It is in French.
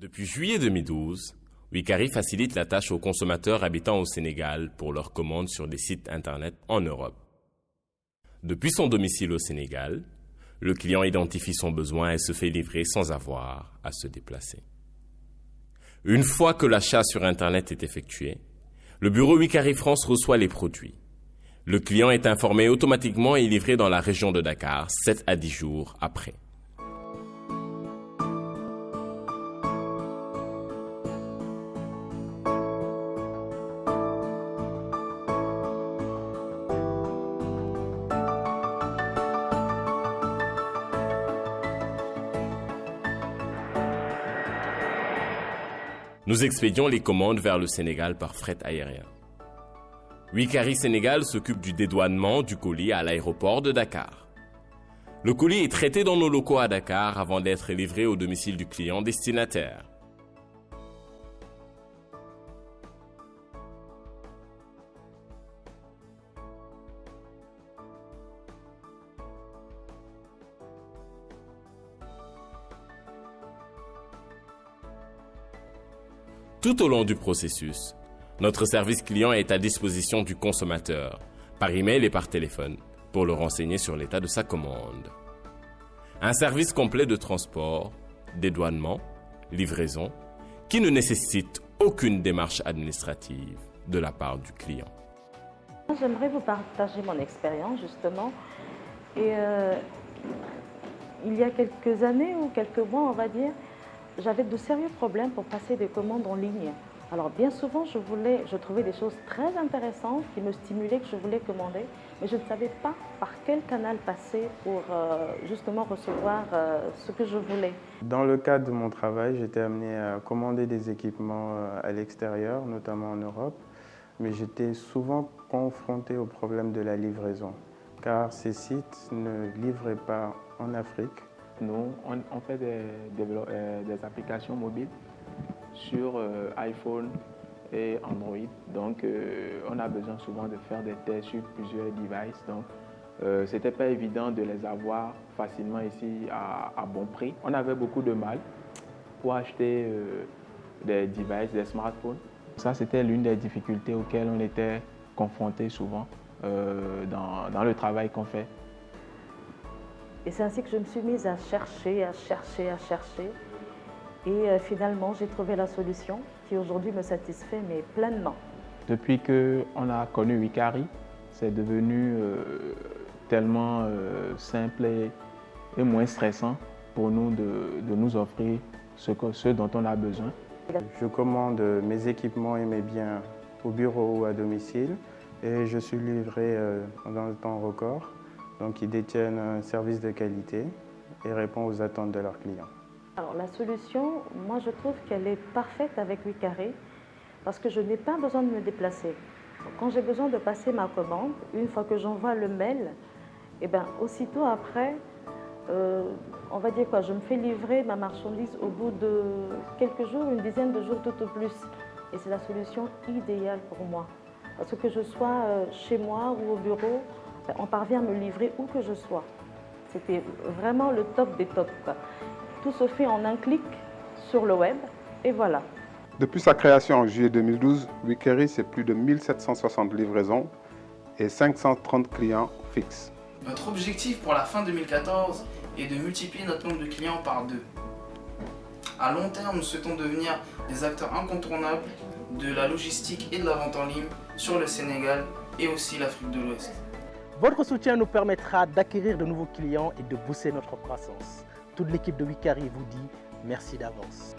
Depuis juillet 2012, Wikari facilite la tâche aux consommateurs habitant au Sénégal pour leurs commandes sur des sites Internet en Europe. Depuis son domicile au Sénégal, le client identifie son besoin et se fait livrer sans avoir à se déplacer. Une fois que l'achat sur Internet est effectué, le bureau Wikari France reçoit les produits. Le client est informé automatiquement et livré dans la région de Dakar 7 à 10 jours après. Nous expédions les commandes vers le Sénégal par fret aérien. Wikari Sénégal s'occupe du dédouanement du colis à l'aéroport de Dakar. Le colis est traité dans nos locaux à Dakar avant d'être livré au domicile du client destinataire. Tout au long du processus, notre service client est à disposition du consommateur, par email et par téléphone, pour le renseigner sur l'état de sa commande. Un service complet de transport, dédouanement, livraison, qui ne nécessite aucune démarche administrative de la part du client. J'aimerais vous partager mon expérience justement. Et il y a quelques années ou quelques mois, on va dire, j'avais de sérieux problèmes pour passer des commandes en ligne. Alors bien souvent, je trouvais des choses très intéressantes qui me stimulaient, que je voulais commander, mais je ne savais pas par quel canal passer pour justement recevoir ce que je voulais. Dans le cadre de mon travail, j'étais amené à commander des équipements à l'extérieur, notamment en Europe, mais j'étais souvent confronté au problème de la livraison, car ces sites ne livraient pas en Afrique. Nous, on fait des applications mobiles sur iPhone et Android. Donc, on a besoin souvent de faire des tests sur plusieurs devices. Donc, ce n'était pas évident de les avoir facilement ici à bon prix. On avait beaucoup de mal pour acheter des devices, des smartphones. Ça, c'était l'une des difficultés auxquelles on était confrontés souvent dans le travail qu'on fait. Et c'est ainsi que je me suis mise à chercher. Et finalement, j'ai trouvé la solution qui aujourd'hui me satisfait, mais pleinement. Depuis qu'on a connu Wikari, c'est devenu tellement simple et moins stressant pour nous de nous offrir ce dont on a besoin. Je commande mes équipements et mes biens au bureau ou à domicile et je suis livré dans le temps record. Donc, ils détiennent un service de qualité et répondent aux attentes de leurs clients. Alors, la solution, moi, je trouve qu'elle est parfaite avec Wikari parce que je n'ai pas besoin de me déplacer. Quand j'ai besoin de passer ma commande, une fois que j'envoie le mail, et bien, aussitôt après, on va dire quoi, je me fais livrer ma marchandise au bout de quelques jours, une dizaine de jours tout au plus. Et c'est la solution idéale pour moi. Parce que je sois chez moi ou au bureau, on parvient à me livrer où que je sois. C'était vraiment le top des tops, quoi. Tout se fait en un clic sur le web et voilà. Depuis sa création en juillet 2012, Wikari, c'est plus de 1760 livraisons et 530 clients fixes. Notre objectif pour la fin 2014 est de multiplier notre nombre de clients par 2. À long terme, nous souhaitons devenir des acteurs incontournables de la logistique et de la vente en ligne sur le Sénégal et aussi l'Afrique de l'Ouest. Votre soutien nous permettra d'acquérir de nouveaux clients et de booster notre croissance. Toute l'équipe de Wikari vous dit merci d'avance.